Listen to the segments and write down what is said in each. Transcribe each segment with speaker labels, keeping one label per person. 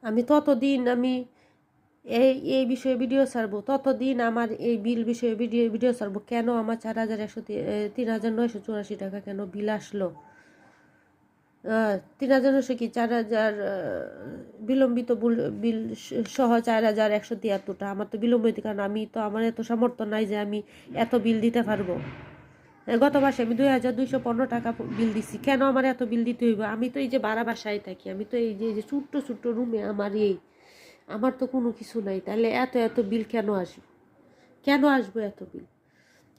Speaker 1: আমি ততদিন এই বিষয়ে ভিডিও ছাড়বো, ততদিন আমার এই বিল বিষয়ে ভিডিও ছাড়বো। কেন আমার 4,103,984 টাকা কেন বিল আসলো? 3,900 কি 4,000 বিলম্বিত বিল সহ 4,173টা। আমার তো বিলম্বিত, কারণ আমার এত সামর্থ্য নাই যে আমি এত বিল দিতে পারবো। গত মাসে আমি 2,215 টাকা বিল দিছি। কেন আমার এত বিল দিতে হইব? আমি তো এই যে ভাড়া বাসায় থাকি, আমি তো এই যে ছোট্ট ছোট্ট রুমে আমার তো কোনো কিছু নাই, তাহলে এত বিল কেন আসবে? কেন আসবো এত বিল?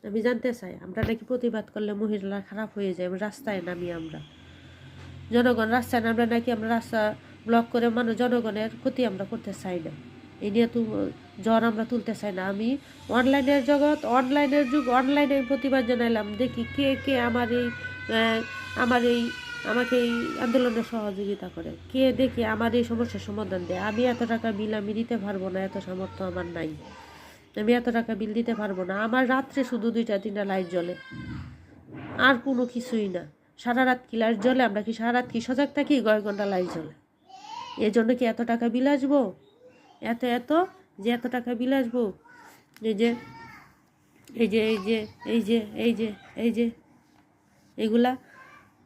Speaker 1: আমি জানতে চাই। আমরা নাকি প্রতিবাদ করলে মহিলারা খারাপ হয়ে যায়, রাস্তায় নামি আমরা জনগণ রাস্তায় নামলে নাকি আমরা রাস্তা ব্লক করে জনগণের ক্ষতি আমরা করতে চাই না। এই নিয়ে তো জ্বর আমরা তুলতে চাই না। আমি অনলাইনের জগৎ, অনলাইনের যুগ, অনলাইনে প্রতিবাদ জানাইলাম। দেখি কে কে আমাকে এই আন্দোলনে সহযোগিতা করে, কে দেখি আমার এই সমস্যার সমাধান দেয়। আমি এত টাকা বিল আমি দিতে পারবো না, এত সামর্থ্য আমার নাই। আমি এত টাকা বিল দিতে পারবো না। আমার রাত্রে শুধু 2-3টা লাইট জ্বলে, আর কোনো কিছুই না। সারা রাত কি লাইট জ্বলে? আমরা কি সারা রাত কি সজাগ থাকি? কয়েক ঘন্টা লাইট জ্বলে। এর জন্য কি এত টাকা বিল আসবো? এত টাকা বিল আসবো? এই যে এই যে এই যে এই যে এই যে এই যে এগুলা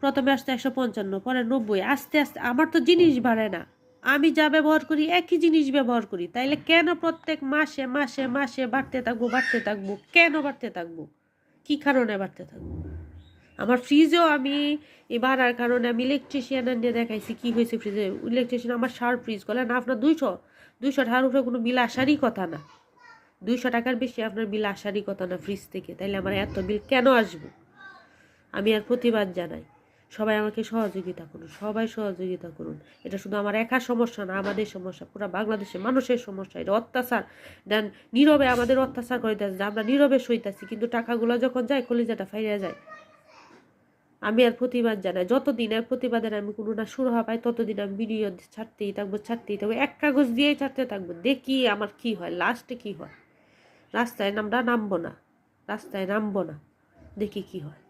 Speaker 1: প্রথমে আসতে 155, পরে 90, আস্তে আস্তে। আমার তো জিনিস বাড়ে না, আমি যা ব্যবহার করি একই জিনিস ব্যবহার করি। তাইলে কেন প্রত্যেক মাসে মাসে মাসে বাড়তে থাকবো? কেন বাড়তে থাকবো? কি কারণে বাড়তে থাকবো? আমার ফ্রিজও আমি বাড়ার কারণে আমি ইলেকট্রিশিয়ান নিয়ে দেখাইছি কি হয়েছে ফ্রিজে। ইলেকট্রিশিয়ান আমার ফ্রিজ করলে না, আপনার 200 টাকার উপরে কোনো বিল আসারই কথা না। 200 টাকার বেশি আপনার বিল আসারই কথা না ফ্রিজ থেকে। তাইলে আমার এত বিল কেন আসবো? আমি আর প্রতিবাদ জানাই। সবাই আমাকে সহযোগিতা করুন, সবাই সহযোগিতা করুন। এটা শুধু আমার একার সমস্যা না, আমাদের সমস্যা, পুরো বাংলাদেশের মানুষের সমস্যা। এটা অত্যাচার, দেন নীরবে আমাদের অত্যাচার করিতেছে, আমরা নীরবে সইতেছি, কিন্তু টাকাগুলো যখন যায় কলিজাটা ফাইরা যায়। আমি আর প্রতিবাদ জানাই। যতদিন আর প্রতিবাদের আমি কোনো না শুরু পাই, ততদিন আমি ভিডিও ছাড়তেই থাকবো। এক কাগজ দিয়েই ছাড়তে থাকবো। দেখি আমার কি হয়, লাস্টে কি হয়। রাস্তায় নামবো না, দেখি কি হয়।